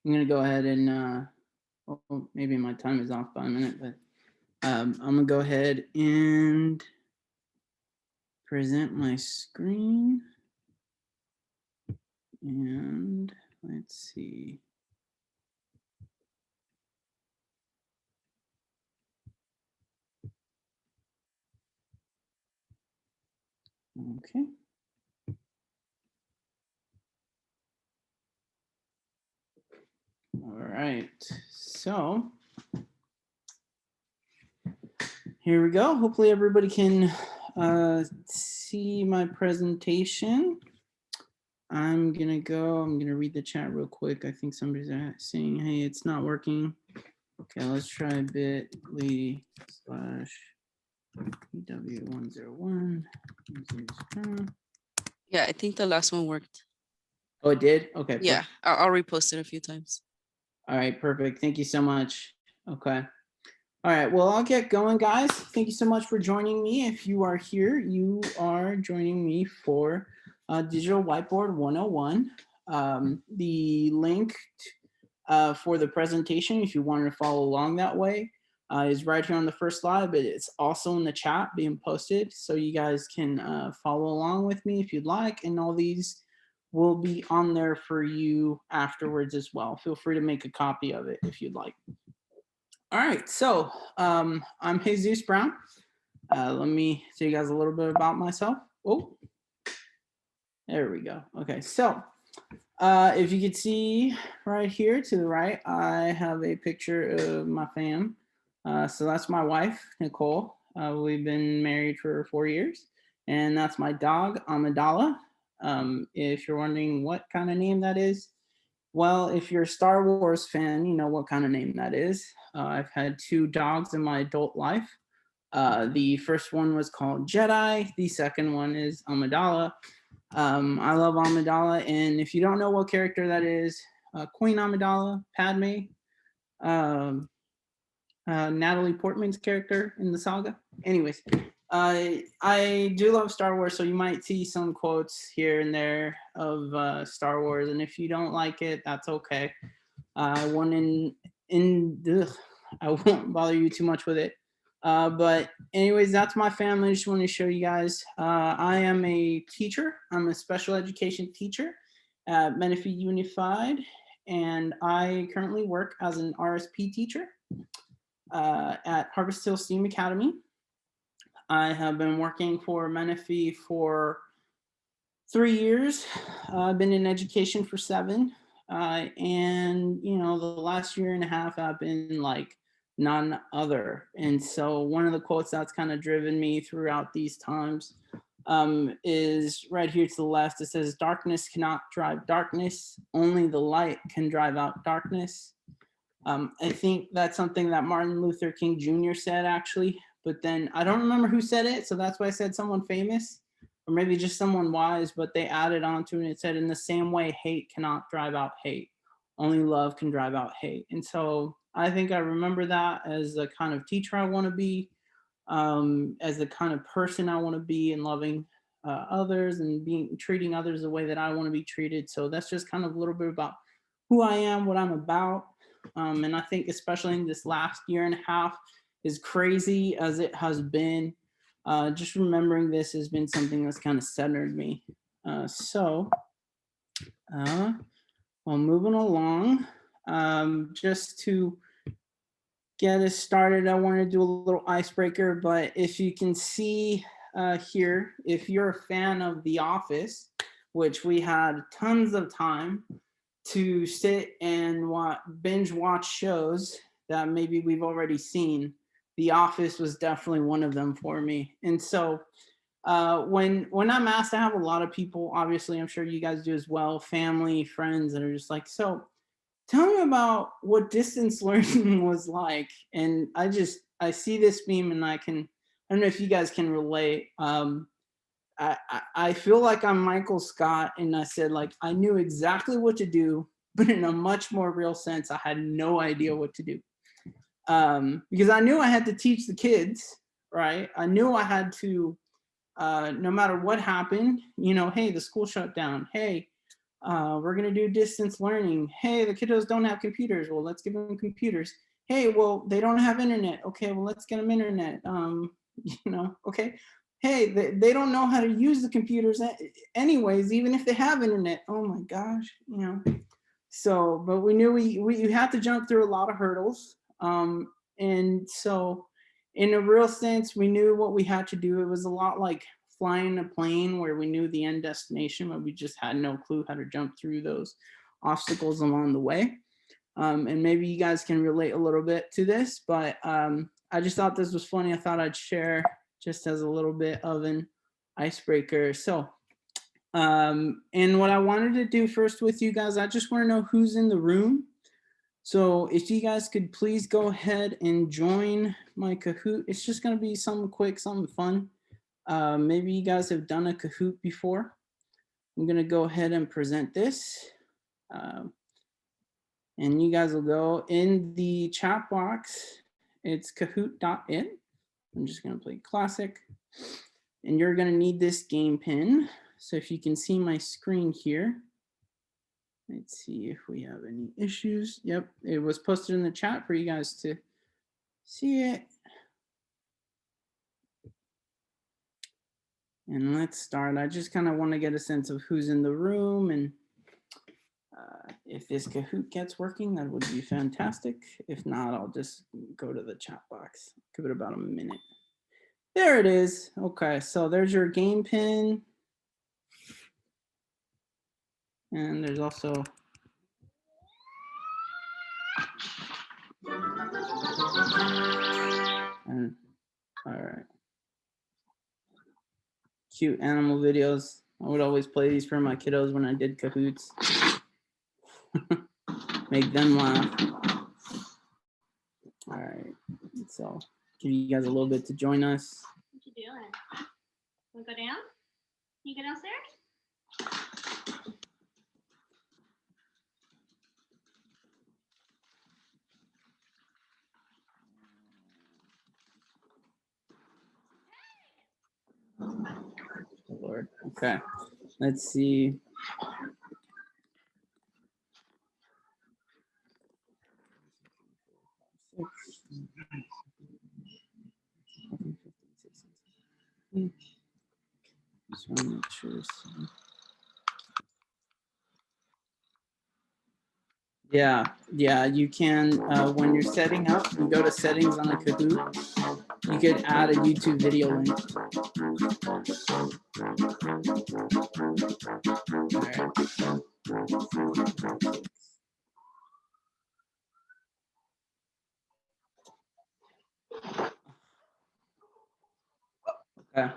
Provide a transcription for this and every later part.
I'm gonna go ahead and well, maybe my time is off by a minute, but I'm gonna go ahead and present my screen. And let's see. Okay. All right, so here we go. Hopefully everybody can see my presentation. I'm gonna read the chat real quick. I think somebody's saying, hey, it's not working. Okay, let's try bit.ly/PW101. Yeah, I think the last one worked. Oh, it did? Okay. Yeah, I'll repost it a few times. All right, perfect. Thank you so much. Okay. All right, well, I'll get going, guys. Thank you so much for joining me. If you are here, you are joining me for Digital Whiteboard 101. The link for the presentation, if you wanted to follow along that way, is right here on the first slide, but it's also in the chat being posted, so you guys can follow along with me if you'd like, and all these will be on there for you afterwards as well. Feel free to make a copy of it if you'd like. All right, so I'm Jesus Brown. Let me tell you guys a little bit about myself. Oh, there we go. Okay, so if you could see right here to the right, I have a picture of my fam. So that's my wife, Nicole. We've been married for 4 years. And that's my dog, Amidala. If you're wondering what kind of name that is, well, if you're a Star Wars fan, you know what kind of name that is. I've had 2 dogs in my adult life. The first one was called Jedi. The second one is Amidala. I love Amidala, and if you don't know what character that is, Queen Amidala, Padme, Natalie Portman's character in the saga. Anyways, I do love Star Wars, so you might see some quotes here and there of Star Wars, and if you don't like it, that's okay. I won't bother you too much with it. But anyways, that's my family. I just want to show you guys. I am a teacher. I'm a special education teacher at Menifee Unified, and I currently work as an RSP teacher at Harvest Hill STEAM Academy. I have been working for Menifee for 3 years. I've been in education for 7. And, you know, the last year and a half, I've been like none other. And so one of the quotes that's kind of driven me throughout these times is right here to the left. It says, darkness cannot drive darkness. Only the light can drive out darkness. I think that's something that Martin Luther King Jr. said, actually, but then I don't remember who said it. So that's why I said someone famous, or maybe just someone wise, but they added on to it and it said, in the same way, hate cannot drive out hate. Only love can drive out hate. And so I think I remember that as the kind of teacher I want to be, as the kind of person I want to be, and loving others and treating others the way that I want to be treated. So that's just kind of a little bit about who I am, what I'm about. And I think especially in this last year and a half, as crazy as it has been, just remembering this has been something that's kind of centered me. Well, moving along, just to get us started, I want to do a little icebreaker, but if you can see here, if you're a fan of The Office, which we had tons of time to sit and binge watch shows that maybe we've already seen, The Office was definitely one of them for me. And so when I'm asked, I have a lot of people, obviously, I'm sure you guys do as well, family, friends, that are just like, so tell me about what distance learning was like. And I see this meme and I don't know if you guys can relate. I feel like I'm Michael Scott, and I said, like, I knew exactly what to do, but in a much more real sense, I had no idea what to do. Because I knew I had to teach the kids, right? I knew I had to, no matter what happened, you know, hey, the school shut down. Hey, We're gonna do distance learning. Hey, the kiddos don't have computers. Well, let's give them computers. Hey, well, they don't have internet. Okay, well, let's get them internet. Okay. Hey, they don't know how to use the computers anyways, even if they have internet. Oh my gosh, So, but we knew we had to jump through a lot of hurdles. And so in a real sense, we knew what we had to do. It was a lot like flying a plane where we knew the end destination, but we just had no clue how to jump through those obstacles along the way. And maybe you guys can relate a little bit to this, but I just thought this was funny. I thought I'd share just as a little bit of an icebreaker. So, and what I wanted to do first with you guys, I just want to know who's in the room. So if you guys could please go ahead and join my Kahoot. It's just going to be something quick, something fun. Maybe you guys have done a Kahoot before. I'm going to go ahead and present this. And you guys will go in the chat box. It's kahoot.it. I'm just going to play classic. And you're going to need this game pin. So if you can see my screen here. Let's see if we have any issues. Yep, it was posted in the chat for you guys to see it. And let's start. I just kind of want to get a sense of who's in the room, and if this Kahoot gets working, that would be fantastic. If not, I'll just go to the chat box. Give it about a minute. There it is. Okay, so there's your game pin. And there's also all right. Cute animal videos. I would always play these for my kiddos when I did Kahoots. Make them laugh. All right. So give you guys a little bit to join us. What you doing? Want to go down? You go downstairs? Lord. Okay. Let's see. Just want to make sure. Yeah, you can, when you're setting up, you go to settings on the Kahoot, you could add a YouTube video link. Okay.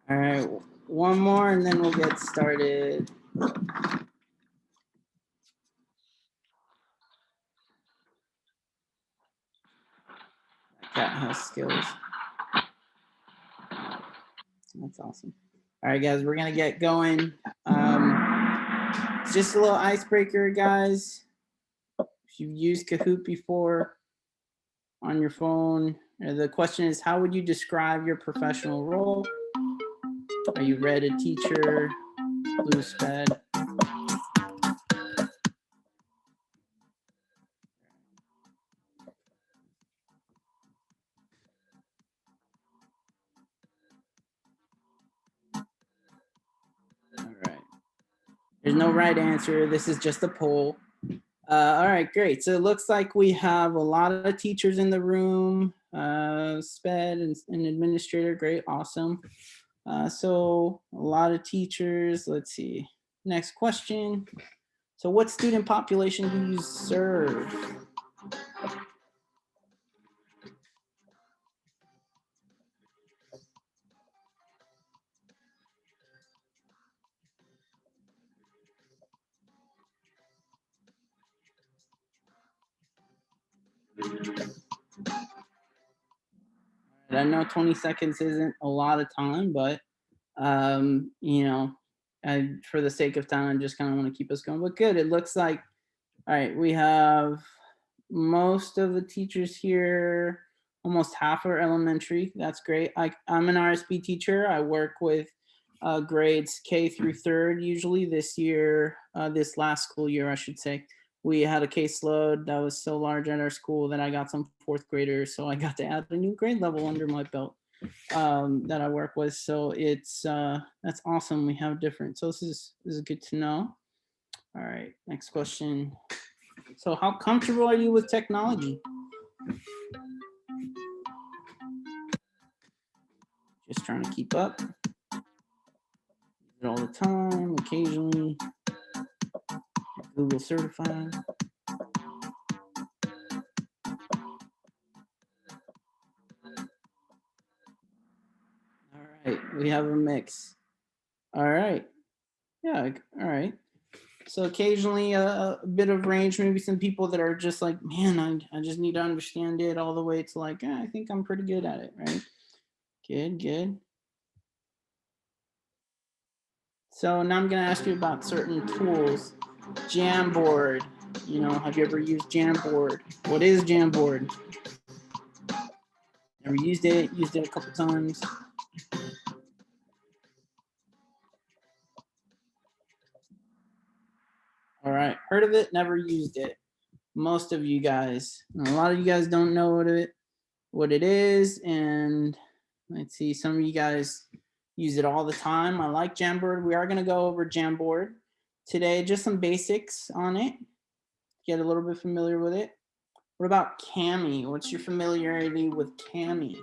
All right, one more and then we'll get started. Cat has skills. That's awesome. All right, guys, we're gonna get going. Just a little icebreaker, guys. If you've used Kahoot before on your phone, the question is, how would you describe your professional role? Are you red a teacher, blue sped? All right. There's no right answer. This is just a poll. All right, great. So it looks like we have a lot of teachers in the room, sped and administrator. Great, awesome. So a lot of teachers. Let's see. Next question. So what student population do you serve? I know 20 seconds isn't a lot of time, but for the sake of time, I just kind of want to keep us going. But good, it looks like, all right, we have most of the teachers here, almost half are elementary. That's great. I'm an RSB teacher. I work with grades K through third. Usually this year, this last school year, I should say, we had a caseload that was so large at our school that I got some fourth graders. So I got to add a new grade level under my belt that I work with. So it's that's awesome. We have different. So this is good to know. All right, next question. So how comfortable are you with technology? Just trying to keep up. All the time, occasionally. Google certified. All right, we have a mix. All right. Yeah, all right. So occasionally a bit of range, maybe some people that are just like, man, I just need to understand it all the way to like, I think I'm pretty good at it, right? Good, good. So now I'm gonna ask you about certain tools. Jamboard, you know, have you ever used Jamboard? What is Jamboard? Never used it a couple times. All right, heard of it, never used it. Most of you guys, a lot of you guys don't know what it is, and let's see, some of you guys use it all the time. I like Jamboard. We are going to go over Jamboard today, just some basics on it, get a little bit familiar with it. What about Kami? What's your familiarity with Kami?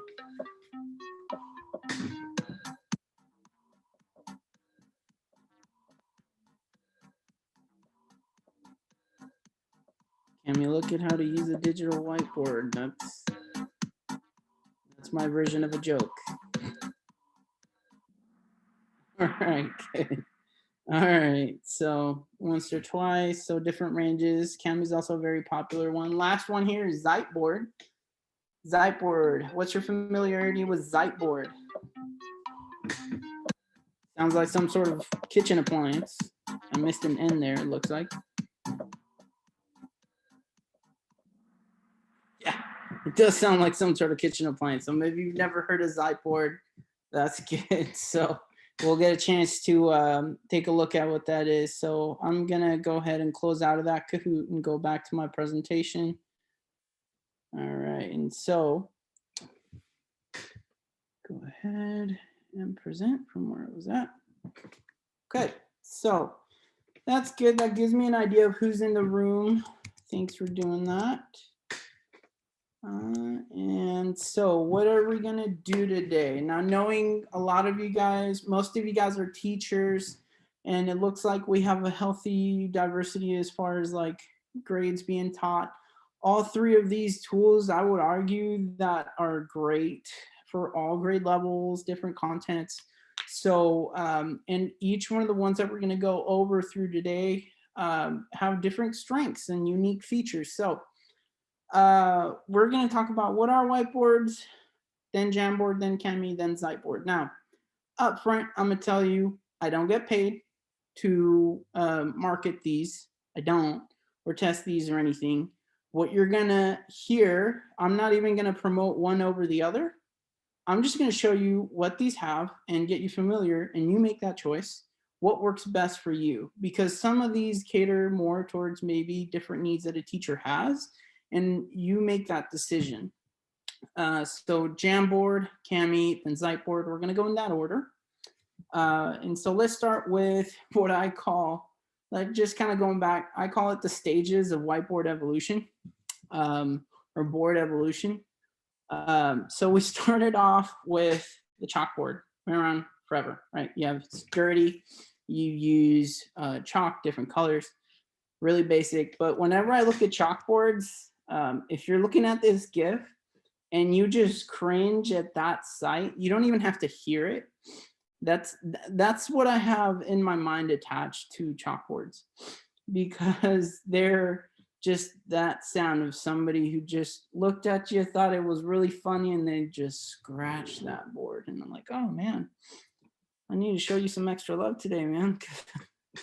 Kami, look at how to use a digital whiteboard. That's my version of a joke. All right, good. All right, so once or twice, so different ranges. Kami is also a very popular one. Last one here is Whiteboard. Whiteboard, what's your familiarity with Whiteboard? Sounds like some sort of kitchen appliance. I missed an N there, it looks like. Yeah, it does sound like some sort of kitchen appliance. So maybe you've never heard of Whiteboard. That's good. So we'll get a chance to take a look at what that is. So I'm gonna go ahead and close out of that Kahoot and go back to my presentation. All right, and so go ahead and present from where it was at. Okay, so that's good. That gives me an idea of who's in the room. Thanks for doing that. And so what are we gonna do today? Now, knowing a lot of you guys, most of you guys are teachers, and it looks like we have a healthy diversity as far as like grades being taught. All three of these tools, I would argue, that are great for all grade levels, different contents. So, and each one of the ones that we're gonna go over through today have different strengths and unique features. So we're going to talk about what are whiteboards, then Jamboard, then Kami, then Whiteboard. Now, up front, I'm going to tell you, I don't get paid to market these. I don't, or test these or anything. What you're going to hear, I'm not even going to promote one over the other. I'm just going to show you what these have and get you familiar, and you make that choice. What works best for you? Because some of these cater more towards maybe different needs that a teacher has, and you make that decision. So Jamboard, Kami, and Whiteboard, we're gonna go in that order. And so let's start with what I call, like just kind of going back, I call it the stages of whiteboard evolution, or board evolution. So we started off with the chalkboard, been around forever, right? You have sturdy, you use chalk, different colors, really basic. But whenever I look at chalkboards, if you're looking at this GIF and you just cringe at that sight, you don't even have to hear it. That's what I have in my mind attached to chalkboards, because they're just that sound of somebody who just looked at you, thought it was really funny, and they just scratched that board. And I'm like, oh man, I need to show you some extra love today, man.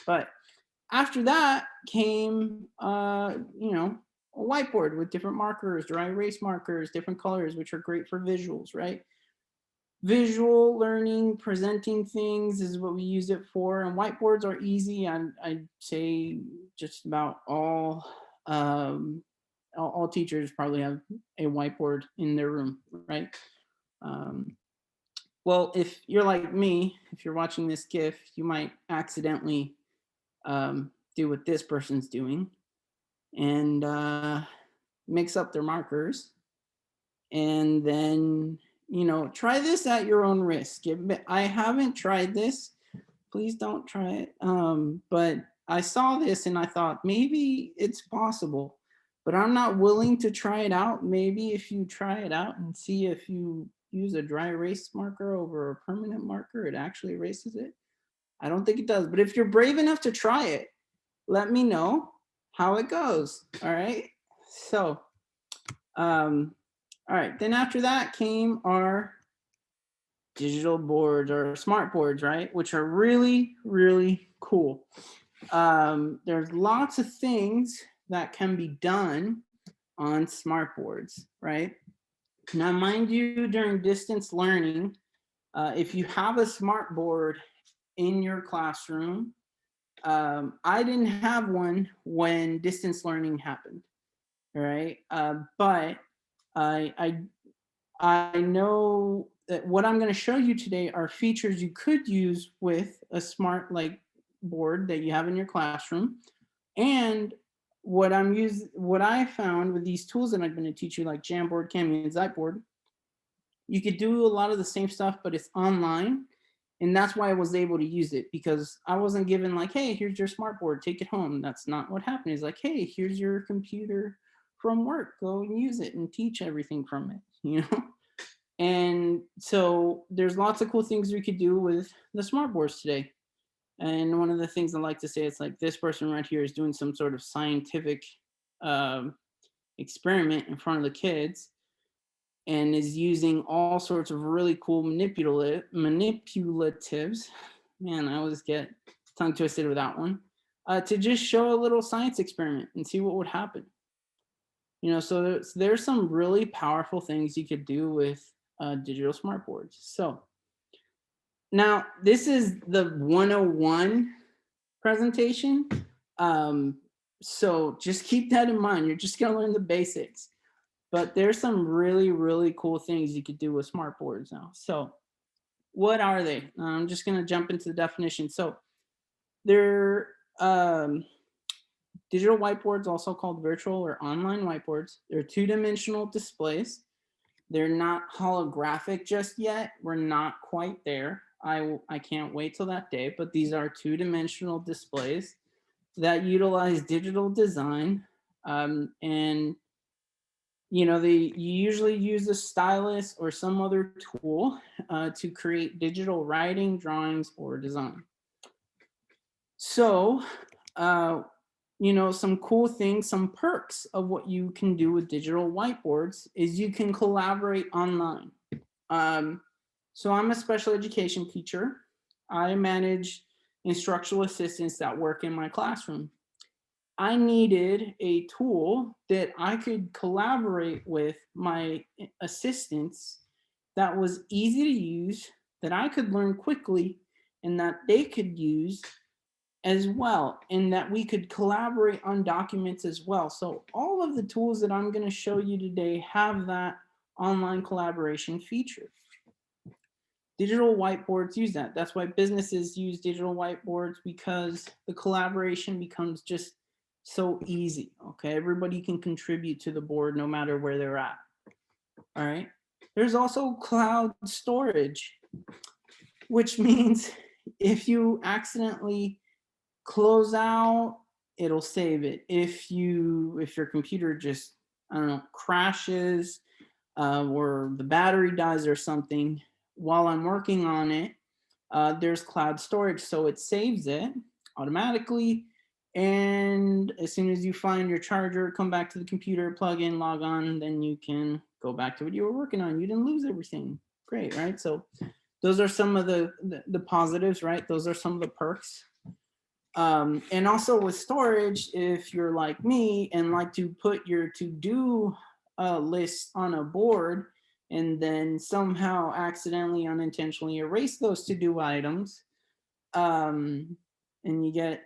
But after that came, you know, a whiteboard with different markers, dry erase markers, different colors, which are great for visuals, right? visual learning, presenting things is what we use it for. And whiteboards are easy. I'd say just about all teachers probably have a whiteboard in their room, right? Well, if you're like me, if you're watching this GIF, you might accidentally do what this person's doing and mix up their markers. And then, try this at your own risk. I haven't tried this. Please don't try it. But I saw this and I thought maybe it's possible, but I'm not willing to try it out. Maybe if you try it out and see if you use a dry erase marker over a permanent marker, it actually erases it. I don't think it does, but if you're brave enough to try it, let me know how it goes. All right. So, all right, then after that came our digital boards or smart boards, right? Which are really, really cool. There's lots of things that can be done on smart boards, right? Now, mind you, during distance learning, if you have a smart board in your classroom, I didn't have one when distance learning happened, right? But I know that what I'm going to show you today are features you could use with a smart board that you have in your classroom. And what I found with these tools that I'm going to teach you, like Jamboard, Cami, and Whiteboard, you could do a lot of the same stuff, but it's online. And that's why I was able to use it, because I wasn't given like, hey, here's your smart board, take it home. That's not what happened. It's like, hey, here's your computer from work, go and use it and teach everything from it, And so there's lots of cool things we could do with the smart boards today. And one of the things I like to say, it's like this person right here is doing some sort of scientific experiment in front of the kids and is using all sorts of really cool manipulatives. Man, I always get tongue twisted with that one. To just show a little science experiment and see what would happen. So there's some really powerful things you could do with digital smart boards. So now this is the 101 presentation. So just keep that in mind. You're just going to learn the basics. But there's some really, really cool things you could do with smart boards now. So what are they? I'm just going to jump into the definition. So they're digital whiteboards, also called virtual or online whiteboards. They're two-dimensional displays. They're not holographic just yet. We're not quite there. I can't wait till that day, but these are two-dimensional displays that utilize digital design. And you usually use a stylus or some other tool to create digital writing, drawings, or design. So, some cool things, some perks of what you can do with digital whiteboards is you can collaborate online. So I'm a special education teacher. I manage instructional assistants that work in my classroom. I needed a tool that I could collaborate with my assistants that was easy to use, that I could learn quickly, and that they could use as well, and that we could collaborate on documents as well. So all of the tools that I'm going to show you today have that online collaboration feature. Digital whiteboards use that. That's why businesses use digital whiteboards, because the collaboration becomes just so easy. Okay, everybody can contribute to the board no matter where they're at. All right. There's also cloud storage, which means if you accidentally close out, it'll save it. If your computer just, I don't know, crashes or the battery dies or something while I'm working on it, there's cloud storage, so it saves it automatically. And as soon as you find your charger, come back to the computer, plug in, log on, then you can go back to what you were working on. You didn't lose everything. Great, right? So those are some of the positives, right? Those are some of the perks. And also with storage, if you're like me and like to put your to-do list on a board, and then somehow accidentally, unintentionally erase those to-do items, and you get,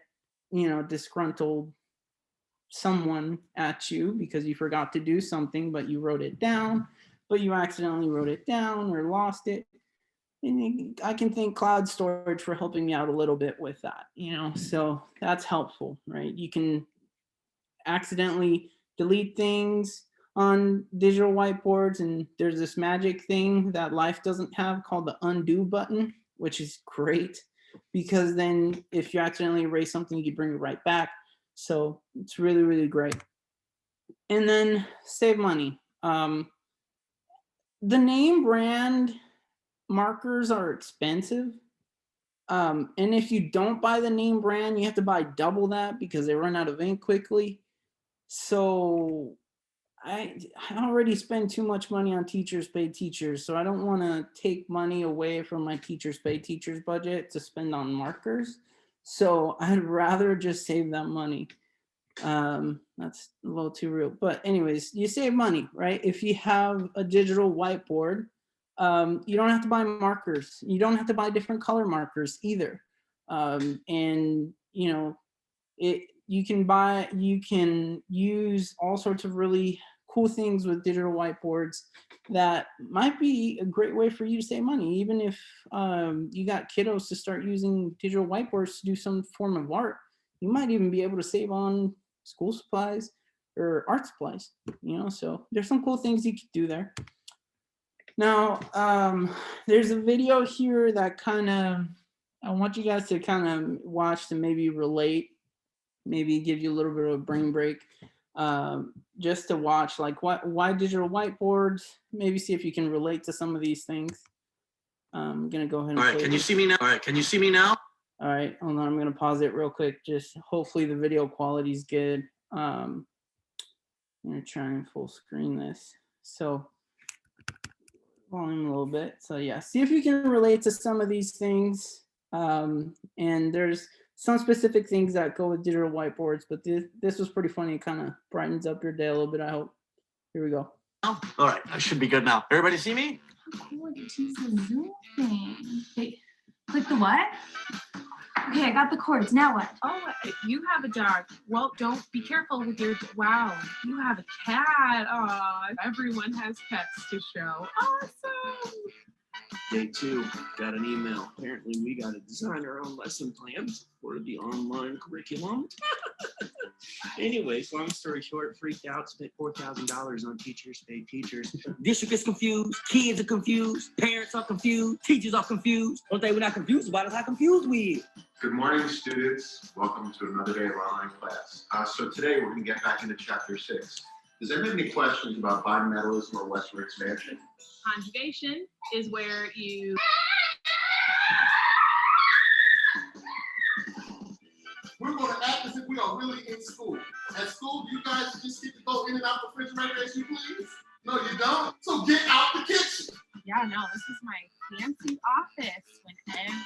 disgruntled someone at you because you forgot to do something, but you wrote it down, but you accidentally wrote it down or lost it. And I can thank cloud storage for helping me out a little bit with that, so that's helpful, right? You can accidentally delete things on digital whiteboards, and there's this magic thing that life doesn't have called the undo button, which is great because then if you accidentally erase something, you can bring it right back. So it's really, really great. And then save money. The name brand markers are expensive. And if you don't buy the name brand, you have to buy double that because they run out of ink quickly. So I already spend too much money on teachers pay teachers, so I don't want to take money away from my teachers pay teachers budget to spend on markers. So I'd rather just save that money. That's a little too real, but anyways, you save money, right? If you have a digital whiteboard, you don't have to buy markers. You don't have to buy different color markers either. And you can use all sorts of really cool things with digital whiteboards that might be a great way for you to save money. Even if you got kiddos to start using digital whiteboards to do some form of art, you might even be able to save on school supplies or art supplies, so there's some cool things you could do there. Now, there's a video here that I want you guys to kind of watch to maybe relate, maybe give you a little bit of a brain break, just to watch like why digital whiteboards, maybe see if you can relate to some of these things. I'm gonna go ahead and all right, can you see me now? All right, can you see me now? All right, hold on, I'm gonna pause it real quick, just hopefully the video quality is good. I'm gonna try and full screen this, so volume a little bit. So yeah, see if you can relate to some of these things. And there's some specific things that go with digital whiteboards, but this was pretty funny. It kind of brightens up your day a little bit, I hope. Here we go. All right, I should be good now. Everybody see me? How cool to choose the Zoom thing. Wait, click the what? Okay, I got the cords. Now what? Oh, you have a dog. Well, don't be careful with your. Wow, you have a cat. Oh, everyone has pets to show. Awesome. Day 2, got an email. Apparently, we got to design our own lesson plans for the online curriculum. Anyways, long story short, freaked out, spent $4,000 on teachers, paid teachers. District is confused, kids are confused, parents are confused, teachers are confused. One thing we're not confused about is how confused we is. Good morning, students. Welcome to another day of online class. So today we're going to get back into chapter 6. Does anyone have any questions about bimetallism or westward expansion? Conjugation is where you. We're going to act as if we are really in school. At school, do you guys just get to go in and out the refrigerator as you please? No, you don't. So get out the kitchen. Yeah, no, this is my fancy office when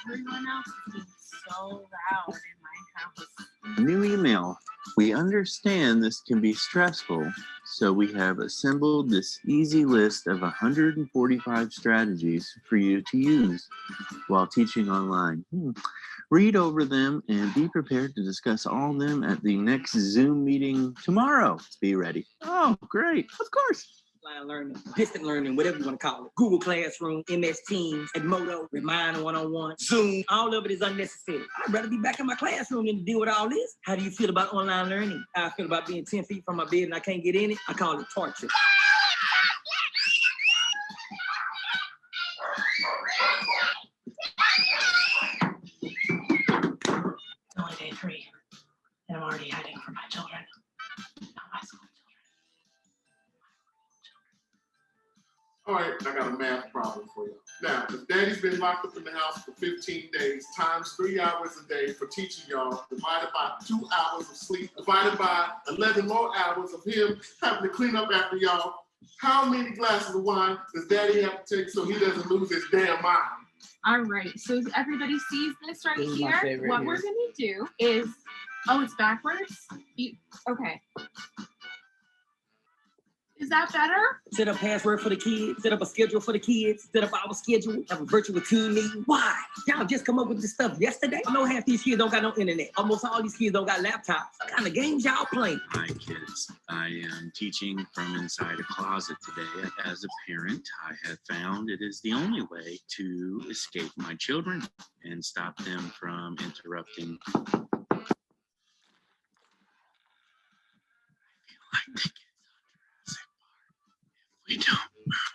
everyone else is being so loud in my house. New email. We understand this can be stressful, so we have assembled this easy list of 145 strategies for you to use while teaching online. Read over them and be prepared to discuss all of them at the next Zoom meeting tomorrow. Be ready. Oh, great. Of course. Learning, distant learning, whatever you want to call it. Google Classroom, MS Teams, Edmodo, Remind One-on-One, Zoom, all of it is unnecessary. I'd rather be back in my classroom than to deal with all this. How do you feel about online learning? How I feel about being 10 feet from my bed and I can't get in it? I call it torture. It's only day 3, and I'm already hiding from my children. Not my school children. All right, I got a math problem for you. Now, if daddy's been locked up in the house for 15 days, times 3 hours a day for teaching y'all, divided by 2 hours of sleep, divided by 11 more hours of him having to clean up after y'all, how many glasses of wine does daddy have to take so he doesn't lose his damn mind? All right, so everybody sees this right This is my here. favorite What here. we're gonna do is, oh, it's backwards? Okay. Is that better? Set up password for the kids, set up a schedule for the kids, set up our schedule, have a virtual team meeting. Why? Y'all just come up with this stuff yesterday? I know half these kids don't got no internet. Almost all these kids don't got laptops. What kind of games y'all play? Hi, kids. I am teaching from inside a closet today. As a parent, I have found it is the only way to escape my children and stop them from interrupting. I feel like the kids are Jurassic Park. If we don't move,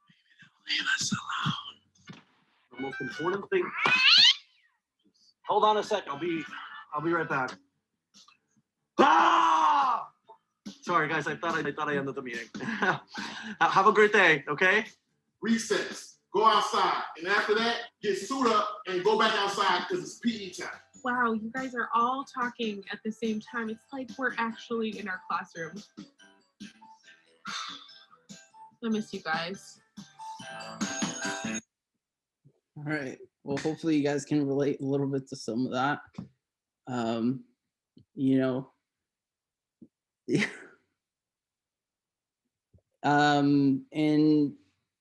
maybe they'll leave us alone. The most important thing. Hold on a sec. I'll be right back. Ah! Sorry, guys. I thought I ended the meeting. Have a great day. Okay. Recess. Go outside. And after that, get suit up and go back outside because it's PE time. Wow, you guys are all talking at the same time. It's like we're actually in our classroom. I miss you guys. All right. Well, hopefully you guys can relate a little bit to some of that. You know, and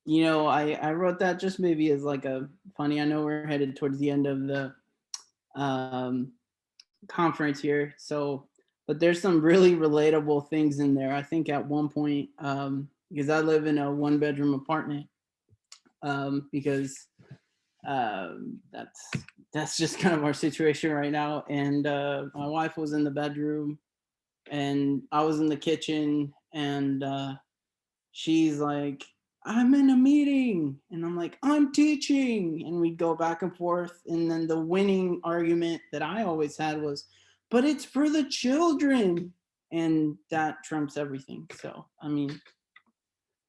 you know, I wrote that just maybe as like a funny. I know we're headed towards the end of the conference here, so but there's some really relatable things in there. I think at one point, because I live in a 1-bedroom apartment, because that's just kind of our situation right now. And my wife was in the bedroom and I was in the kitchen, and she's like, I'm in a meeting, and I'm like, I'm teaching, and we'd go back and forth. And then the winning argument that I always had was, but it's for the children, and that trumps everything. So I mean,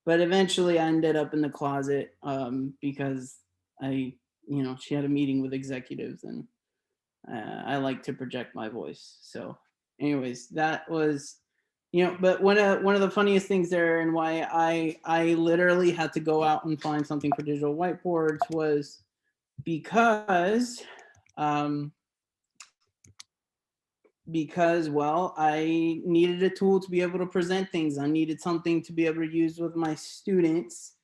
but eventually I ended up in the closet because she had a meeting with executives, and I like to project my voice. So anyways, that was, but one of the funniest things there, and why I literally had to go out and find something for digital whiteboards, was because well, I needed a tool to be able to present things. I needed something to be able to use with my students,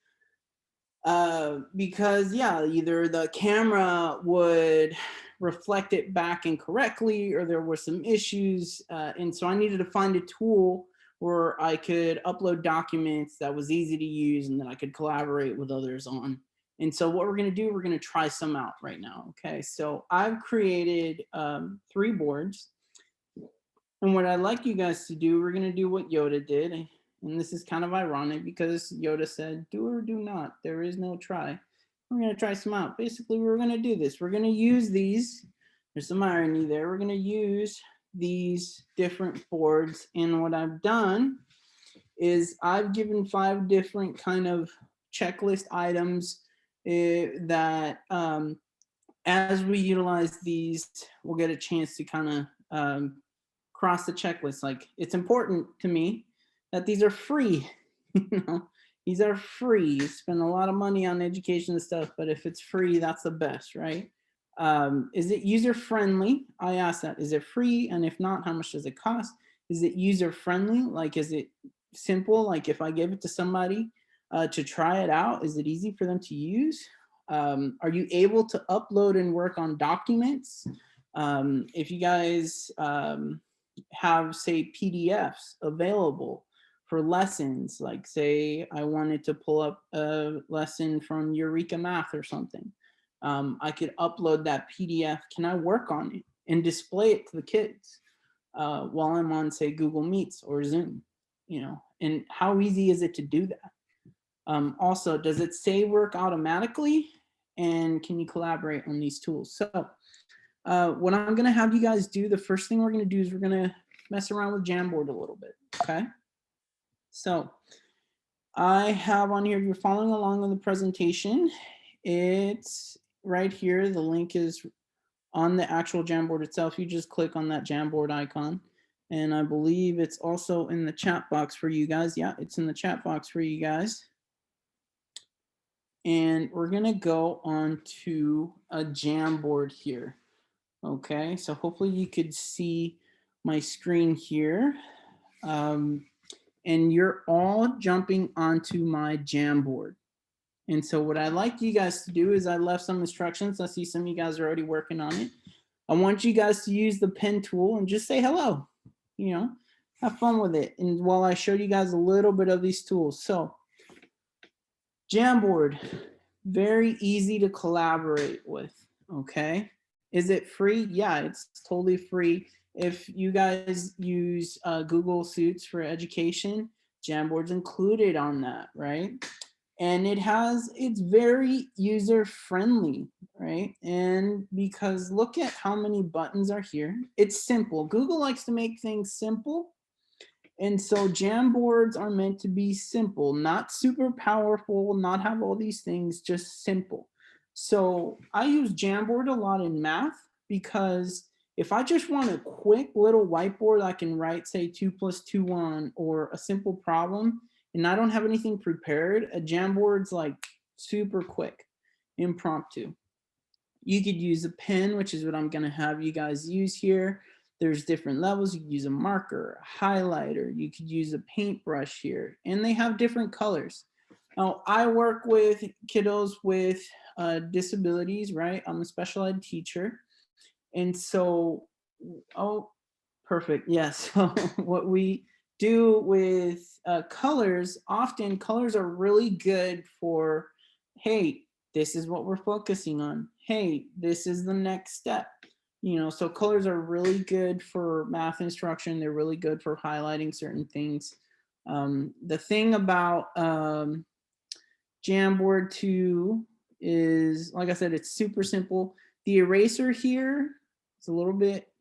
because either the camera would reflect it back incorrectly, or there were some issues, and so I needed to find a tool where I could upload documents that was easy to use and that I could collaborate with others on. And so what we're going to do, we're going to try some out right now. Okay, so I've created 3 boards. And what I'd like you guys to do, we're going to do what Yoda did. And this is kind of ironic because Yoda said, do or do not. There is no try. We're going to try some out. Basically, we're going to do this. We're going to use these. There's some irony there. We're going to use these different boards. And what I've done is I've given 5 different kind of checklist items that as we utilize these, we'll get a chance to kind of cross the checklist. Like, it's important to me that these are free. These are free. You spend a lot of money on education and stuff, but if it's free, that's the best, right? Is it user friendly? I asked that. Is it free? And if not, how much does it cost? Is it user friendly? Like, is it simple? Like, if I give it to somebody to try it out, is it easy for them to use? Are you able to upload and work on documents? If you guys have, say, PDFs available for lessons, like say I wanted to pull up a lesson from Eureka Math or something, I could upload that PDF. Can I work on it and display it to the kids while I'm on, say, Google Meets or Zoom? And how easy is it to do that? Also, does it say work automatically? And can you collaborate on these tools? So what I'm going to have you guys do, the first thing we're going to do is we're going to mess around with Jamboard a little bit. Okay. So I have on here, if you're following along on the presentation, it's right here. The link is on the actual Jamboard itself. You just click on that Jamboard icon. And I believe it's also in the chat box for you guys. Yeah, it's in the chat box for you guys. And we're going to go on to a Jamboard here. Okay, so hopefully you could see my screen here. and you're all jumping onto my Jamboard. And so what I'd like you guys to do is I left some instructions. I see some of you guys are already working on it. I want you guys to use the pen tool and just say hello, you know, have fun with it. And while I show you guys a little bit of these tools. So Jamboard, very easy to collaborate with, okay? Is it free? Yeah, it's totally free. If you guys use Google Suites for education, Jamboard's included on that, right? And it's very user friendly, right? And because look at how many buttons are here. It's simple. Google likes to make things simple. And so Jamboards are meant to be simple, not super powerful, not have all these things, just simple. So I use Jamboard a lot in math because if I just want a quick little whiteboard, I can write, say, 2 + 2 on, or a simple problem, and I don't have anything prepared, a Jamboard's like super quick, impromptu. You could use a pen, which is what I'm gonna have you guys use here. There's different levels. You could use a marker, a highlighter, you could use a paintbrush here, and they have different colors. Now, I work with kiddos with disabilities, right? I'm a special ed teacher. And so, oh, perfect, yes. So what we do with colors, often colors are really good for, hey, this is what we're focusing on. Hey, this is the next step. You know, so colors are really good for math instruction. They're really good for highlighting certain things. The thing about Jamboard 2 is, like I said, it's super simple. The eraser here, it's a little bit,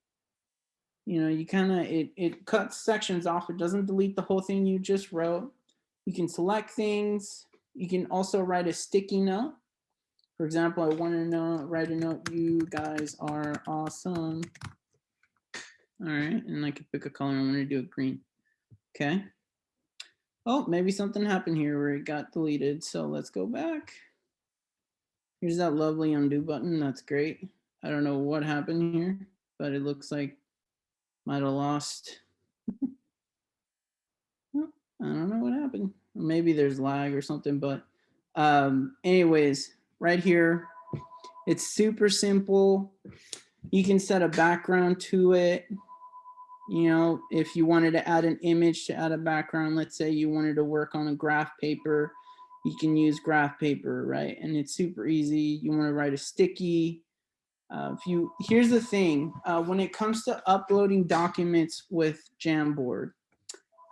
you know, you kind of, it cuts sections off. It doesn't delete the whole thing you just wrote. You can select things. You can also write a sticky note. For example, I want to write a note, you guys are awesome. All right, and I can pick a color. I'm going to do it green. Okay. Oh, maybe something happened here where it got deleted. So let's go back. Here's that lovely undo button. That's great. I don't know what happened here, but it looks like might have lost. I don't know what happened. Maybe there's lag or something, but anyways, right here, it's super simple. You can set a background to it. You know, if you wanted to add an image to add a background, let's say you wanted to work on a graph paper, you can use graph paper, right? And it's super easy. You want to write a sticky. Here's the thing, when it comes to uploading documents with Jamboard,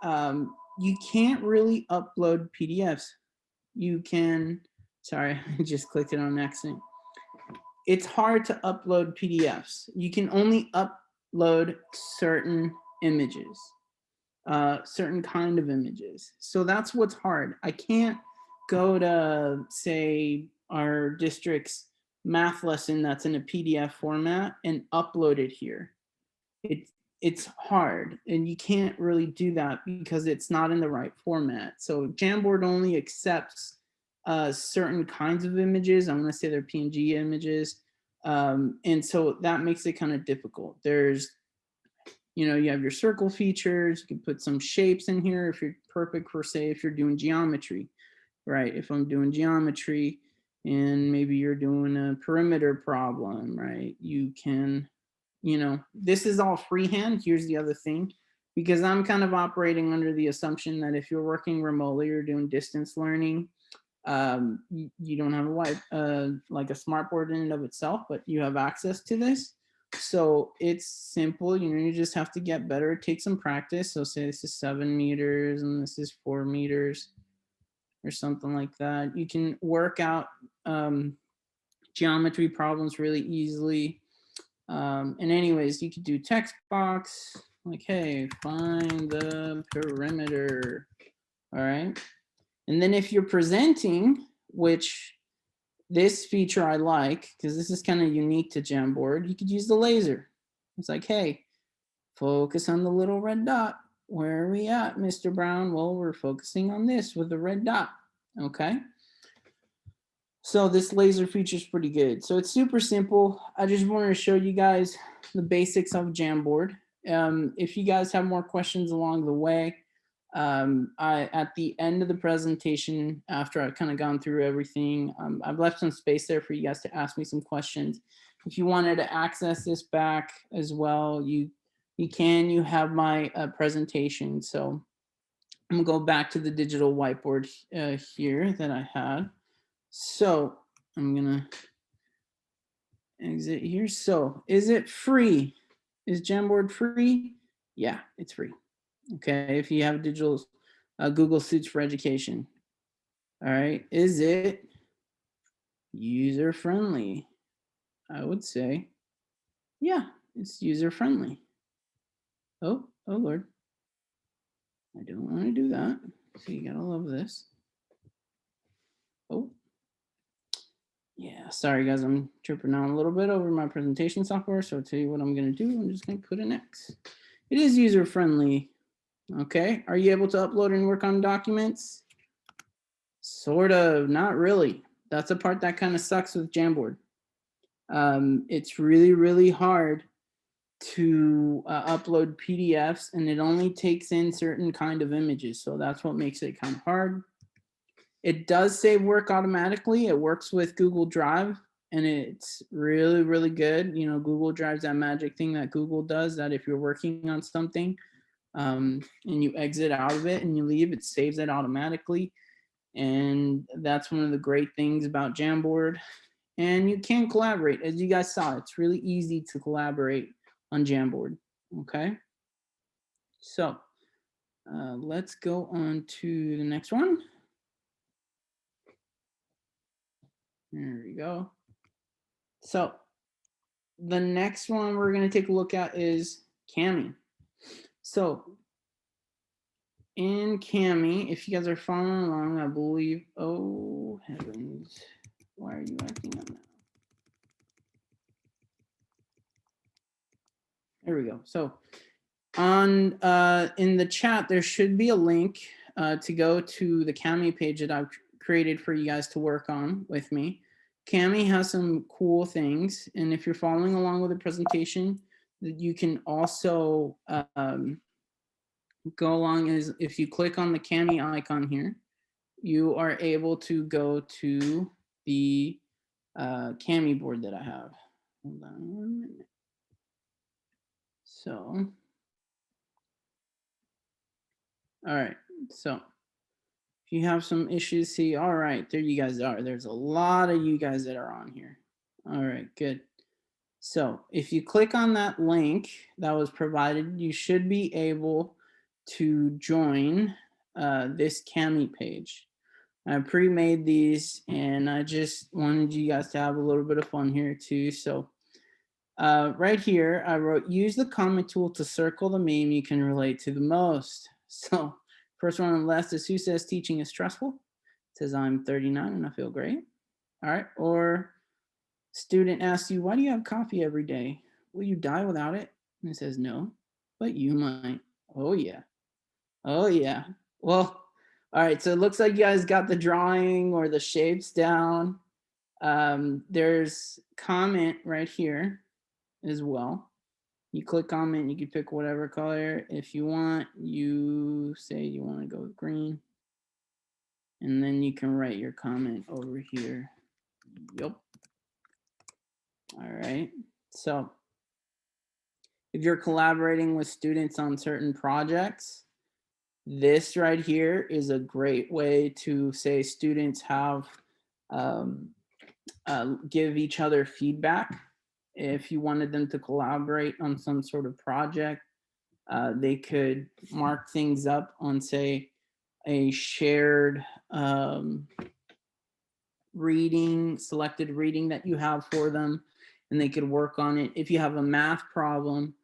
you can't really upload PDFs. You can, sorry, I just clicked it on accident. It's hard to upload PDFs. You can only upload certain images, certain kind of images. So that's what's hard. I can't go to, say, our district's math lesson that's in a PDF format and upload it here. It's hard, and you can't really do that because it's not in the right format. So Jamboard only accepts certain kinds of images. I'm going to say they're PNG images. And so that makes it kind of difficult. There's, you know, you have your circle features. You can put some shapes in here if you're perfect for, say, if you're doing geometry, right? If I'm doing geometry and maybe you're doing a perimeter problem, right? You can, you know, this is all freehand. Here's the other thing, because I'm kind of operating under the assumption that if you're working remotely or doing distance learning, you don't have like a smartboard in and of itself, but you have access to this. So it's simple, you know, you just have to get better, take some practice. So say this is 7 meters and this is 4 meters or something like that. You can work out geometry problems really easily. And anyways, you could do text box, like, hey, find the perimeter. All right. And then if you're presenting, which this feature I like, because this is kind of unique to Jamboard, you could use the laser. It's like, hey, focus on the little red dot. Where are we at, Mr. Brown? Well, we're focusing on this with the red dot. Okay. So this laser feature is pretty good. So it's super simple. I just wanted to show you guys the basics of Jamboard. If you guys have more questions along the way, At the end of the presentation, after I've kind of gone through everything, I've left some space there for you guys to ask me some questions. If you wanted to access this back as well, you can. You have my presentation. So I'm gonna go back to the digital whiteboard here that I had. So I'm gonna exit here. So is it free? Is Jamboard free? Yeah, it's free. Okay, if you have digital Google Suites for Education. All right, is it user friendly? I would say, yeah, it's user friendly. Oh Lord, I don't want to do that. So you gotta love this. Oh, yeah, sorry guys, I'm tripping out a little bit over my presentation software. So I'll tell you what I'm gonna do. I'm just gonna put an X. It is user friendly. Okay, are you able to upload and work on documents? Sort of, not really. That's the part that kind of sucks with Jamboard. It's really, really hard to upload PDFs, and it only takes in certain kind of images. So that's what makes it kind of hard. It does say work automatically. It works with Google Drive, and it's really, really good. You know, Google Drive's that magic thing that Google does, that if you're working on something, and you exit out of it and you leave, it saves it automatically. And that's one of the great things about Jamboard. And you can collaborate, as you guys saw. It's really easy to collaborate on Jamboard. Okay, so let's go on to the next one. There we go. So the next one we're going to take a look at is Kami. So in Kami, if you guys are following along, I believe, oh heavens, why are you acting up now? There we go. So on in the chat, there should be a link to go to the Kami page that I've created for you guys to work on with me. Kami has some cool things, and if you're following along with the presentation, you can also go along as if you click on the Kami icon here, you are able to go to the Kami board that I have. Hold on 1 minute. So, all right. So if you have some issues, see, all right, there you guys are. There's a lot of you guys that are on here. All right, good. So if you click on that link that was provided, you should be able to join this Kami page. I pre-made these, and I just wanted you guys to have a little bit of fun here too. So right here, I wrote, use the comment tool to circle the meme you can relate to the most. So first one on the left is, who says teaching is stressful? It says, I'm 39 and I feel great. All right. Or student asks you, why do you have coffee every day? Will you die without it? And it says, no, but you might. Oh yeah. Oh yeah. Well, all right. So it looks like you guys got the drawing or the shapes down. There's comment right here as well. You click comment, you can pick whatever color. If you want, you say you want to go with green. And then you can write your comment over here. Yep. All right. So if you're collaborating with students on certain projects, this right here is a great way to say students have give each other feedback. If you wanted them to collaborate on some sort of project, they could mark things up on, say, a shared reading, selected reading that you have for them, and they could work on it. If you have a math problem,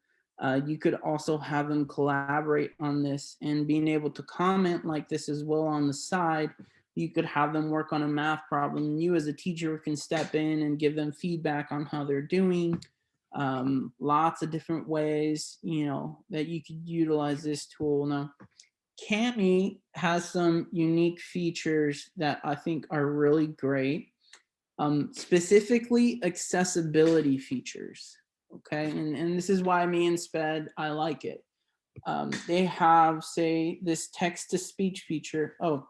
you could also have them collaborate on this, and being able to comment like this as well on the side. You could have them work on a math problem, and you as a teacher can step in and give them feedback on how they're doing. Lots of different ways, you know, that you could utilize this tool. Now, Kami has some unique features that I think are really great, specifically accessibility features. Okay, and this is why me and Sped, I like it. They have, say, this text to speech feature. Oh,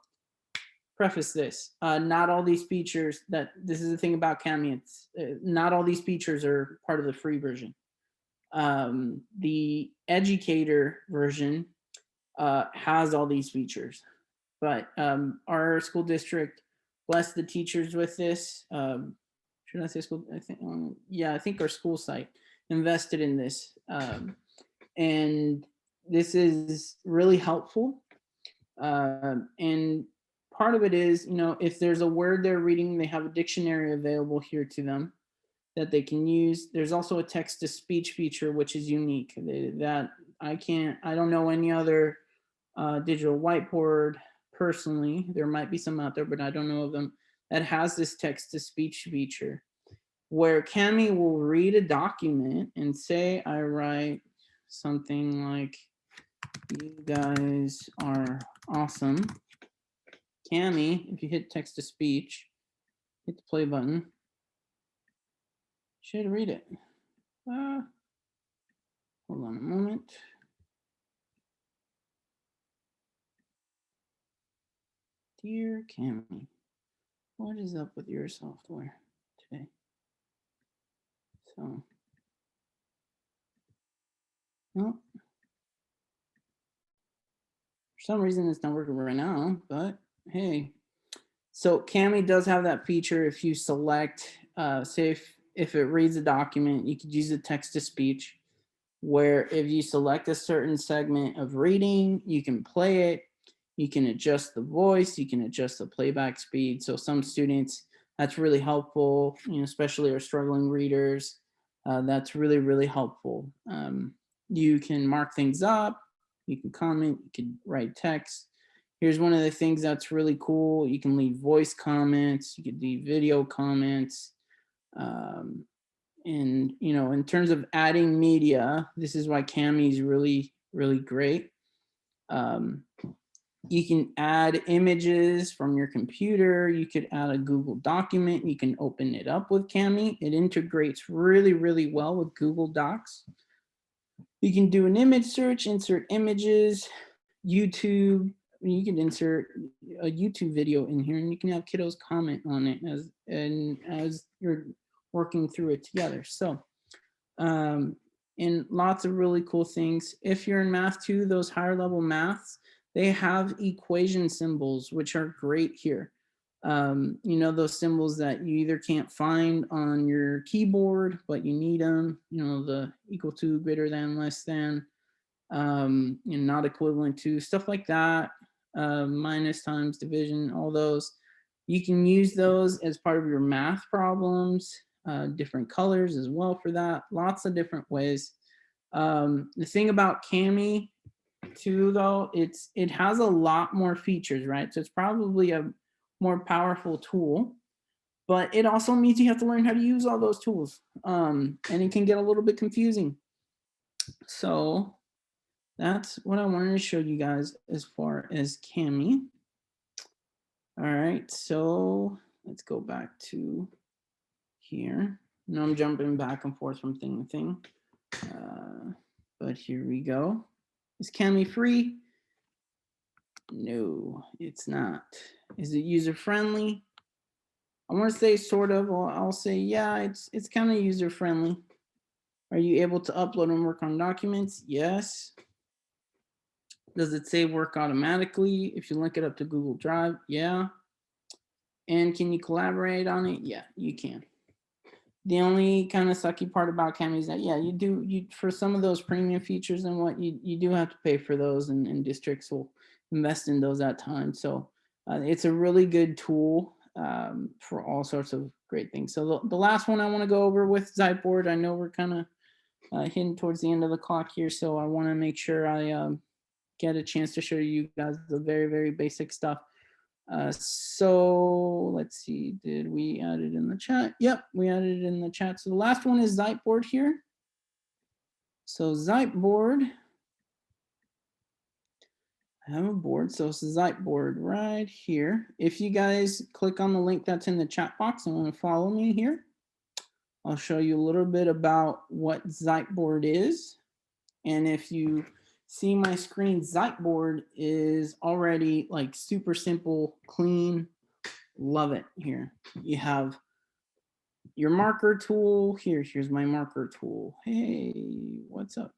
preface this, not all these features this is the thing about Kami, it's not all these features are part of the free version. The educator version has all these features, but our school district blessed the teachers with this. Should I say school? I think, yeah, I think our school site invested in this, and this is really helpful. And part of it is, you know, if there's a word they're reading, they have a dictionary available here to them that they can use. There's also a text to speech feature, which is unique, that I don't know any other digital whiteboard personally. There might be some out there, but I don't know of them that has this text to speech feature, where Kami will read a document and say, I write something like, you guys are awesome. Kami, if you hit text to speech, hit the play button, should read it. Hold on a moment. Dear Kami, what is up with your software today? So, no. For some reason it's not working right now, but hey. So Kami does have that feature. If you select, say if it reads a document, you could use the text to speech, where if you select a certain segment of reading, you can play it, you can adjust the voice, you can adjust the playback speed. So some students, that's really helpful, you know, especially our struggling readers. That's really, really helpful. You can mark things up, you can comment, you can write text. Here's one of the things that's really cool. You can leave voice comments, you can leave video comments. And, you know, in terms of adding media, this is why Kami is really, really great. You can add images from your computer. You could add a Google document. You can open it up with Kami. It integrates really, really well with Google Docs. You can do an image search, insert images, YouTube. You can insert a YouTube video in here, and you can have kiddos comment on it as you're working through it together. So, and lots of really cool things. If you're in math too, those higher level maths, they have equation symbols, which are great here. You know, those symbols that you either can't find on your keyboard, but you need them, you know, the equal to, greater than, less than, and not equivalent to, stuff like that, minus, times, division, all those. You can use those as part of your math problems, different colors as well for that, lots of different ways. The thing about Kami too, though, it has a lot more features, right? So it's probably a more powerful tool, but it also means you have to learn how to use all those tools. And it can get a little bit confusing. So that's what I wanted to show you guys as far as Kami. All right, so let's go back to here. Now I'm jumping back and forth from thing to thing, but here we go. Is Kami free? No, it's not. Is it user friendly? I want to say sort of. Well, I'll say yeah, it's kind of user friendly. Are you able to upload and work on documents? Yes. Does it say work automatically if you link it up to Google Drive? Yeah. And can you collaborate on it? Yeah, you can. The only kind of sucky part about Kami is that, yeah, you for some of those premium features and what you do have to pay for those, and districts will invest in those at times. So it's a really good tool for all sorts of great things. So the last one I want to go over with Whiteboard, I know we're kind of hitting towards the end of the clock here, so I want to make sure I get a chance to show you guys the very, very basic stuff. So let's see, did we add it in the chat? Yep, we added it in the chat. So the last one is Whiteboard here. So Whiteboard, I have a board, so it's Whiteboard right here. If you guys click on the link that's in the chat box and want to follow me here, I'll show you a little bit about what Whiteboard is. And if you see my screen, Whiteboard is already like super simple, clean. Love it here. You have your marker tool. Here's my marker tool. Hey, what's up?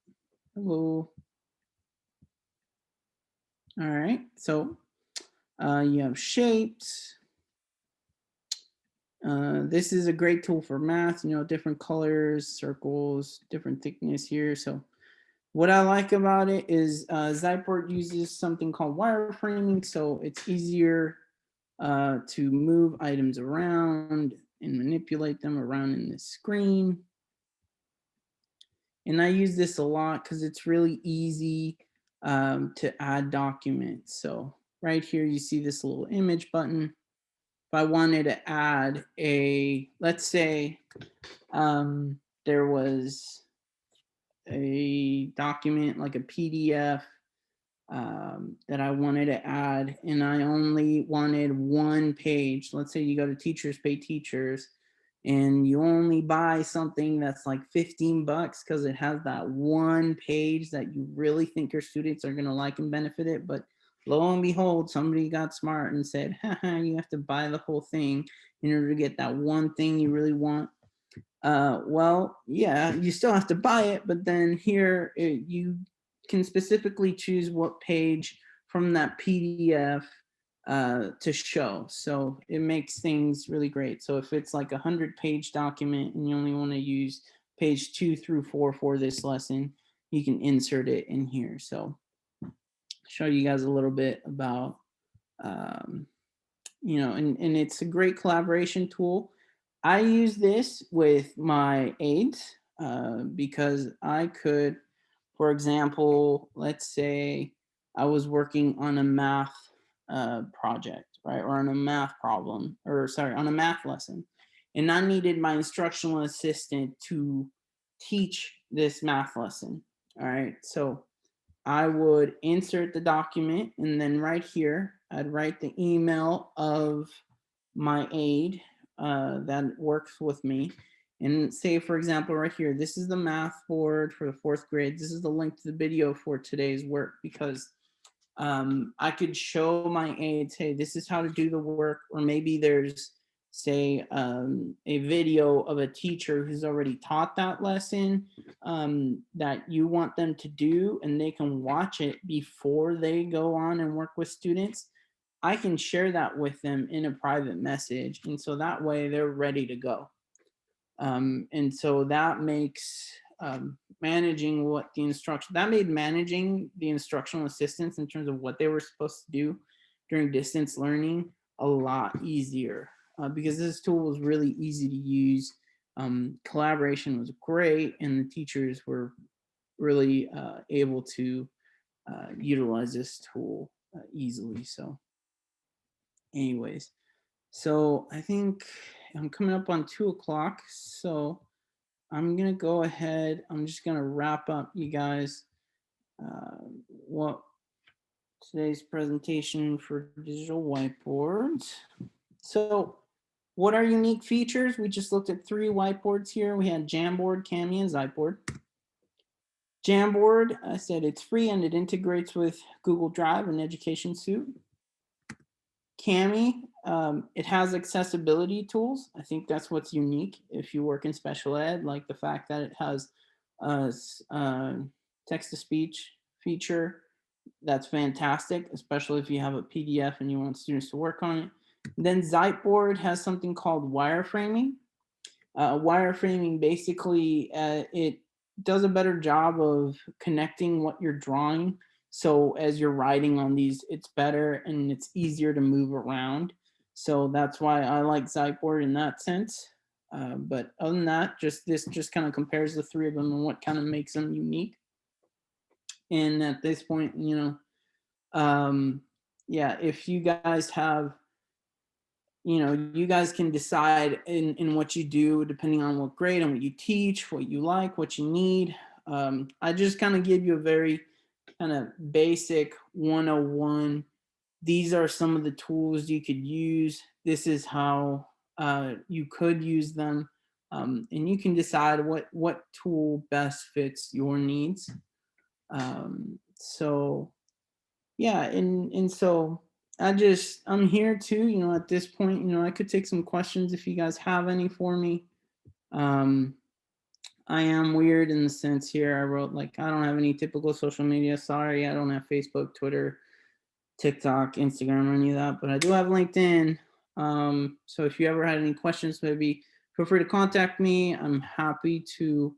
Hello. All right, so you have shapes. This is a great tool for math, different colors, circles, different thickness here. So what I like about it is Whiteboard uses something called wireframing, so it's easier to move items around and manipulate them around in the screen. And I use this a lot because it's really easy to add documents. So right here, you see this little image button. If I wanted to add let's say there was a document like a PDF that I wanted to add, and I only wanted one page. Let's say you go to Teachers Pay Teachers and you only buy something that's like 15 bucks because it has that one page that you really think your students are going to like and benefit it. But lo and behold, somebody got smart and said, haha, you have to buy the whole thing in order to get that one thing you really want. Well, yeah, you still have to buy it, but then here you can specifically choose what page from that PDF to show. So it makes things really great. So if it's like 100-page document and you only want to use page 2 through 4 for this lesson, you can insert it in here. So show you guys a little bit about, and it's a great collaboration tool. I use this with my aides because I could, for example, let's say I was working on a math project, right? Or on a math problem, or sorry, on a math lesson. And I needed my instructional assistant to teach this math lesson, all right? So I would insert the document, and then right here, I'd write the email of my aide that works with me. And say, for example, right here, this is the math board for the 4th grade. This is the link to the video for today's work, because I could show my aides, hey, this is how to do the work. Or maybe there's, say, a video of a teacher who's already taught that lesson that you want them to do, and they can watch it before they go on and work with students. I can share that with them in a private message. And so that way they're ready to go. And so that makes managing what the instruction, that made managing the instructional assistants in terms of what they were supposed to do during distance learning a lot easier because this tool was really easy to use. Collaboration was great, and the teachers were really able to utilize this tool easily. So anyways, so I think I'm coming up on 2 o'clock. So I'm going to go ahead. I'm just going to wrap up, you guys, what today's presentation for digital whiteboards. So what are unique features? We just looked at 3 whiteboards here. We had Jamboard, Kami, and Whiteboard. Jamboard, I said it's free and it integrates with Google Drive and Education Suite. Kami, it has accessibility tools. I think that's what's unique if you work in special ed, like the fact that it has a text-to-speech feature. That's fantastic, especially if you have a PDF and you want students to work on it. Then Whiteboard has something called wireframing. Wireframing basically, it does a better job of connecting what you're drawing. So as you're writing on these, it's better and it's easier to move around. So that's why I like Whiteboard in that sense. But other than that, this just kind of compares the 3 of them and what kind of makes them unique. And at this point, yeah, if you guys have, you guys can decide in what you do depending on what grade and what you teach, what you like, what you need. I just kind of give you a very kind of basic 101. These are some of the tools you could use. This is how you could use them. And you can decide what tool best fits your needs. So yeah, and so I'm here too, at this point, I could take some questions if you guys have any for me. I am weird in the sense here. I wrote like, I don't have any typical social media. Sorry, I don't have Facebook, Twitter, TikTok, Instagram, or any of that, but I do have LinkedIn. So if you ever had any questions, maybe feel free to contact me. I'm happy to,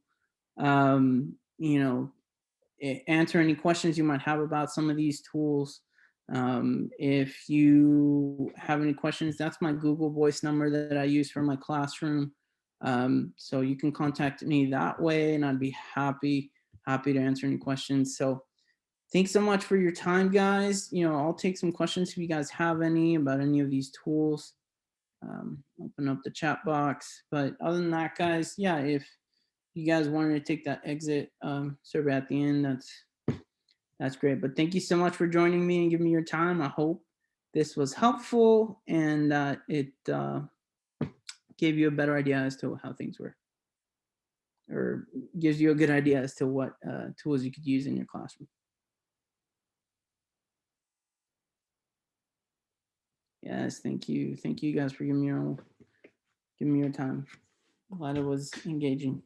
answer any questions you might have about some of these tools. If you have any questions, that's my Google Voice number that I use for my classroom. So you can contact me that way, and I'd be happy to answer any questions. So thanks so much for your time, guys. I'll take some questions if you guys have any about any of these tools. Open up the chat box. But other than that, guys, yeah, if you guys wanted to take that exit survey at the end, that's great. But thank you so much for joining me and giving me your time. I hope this was helpful and it gave you a better idea as to how things were, or gives you a good idea as to what tools you could use in your classroom. Yes, thank you. Thank you guys for giving me your time. Glad it was engaging.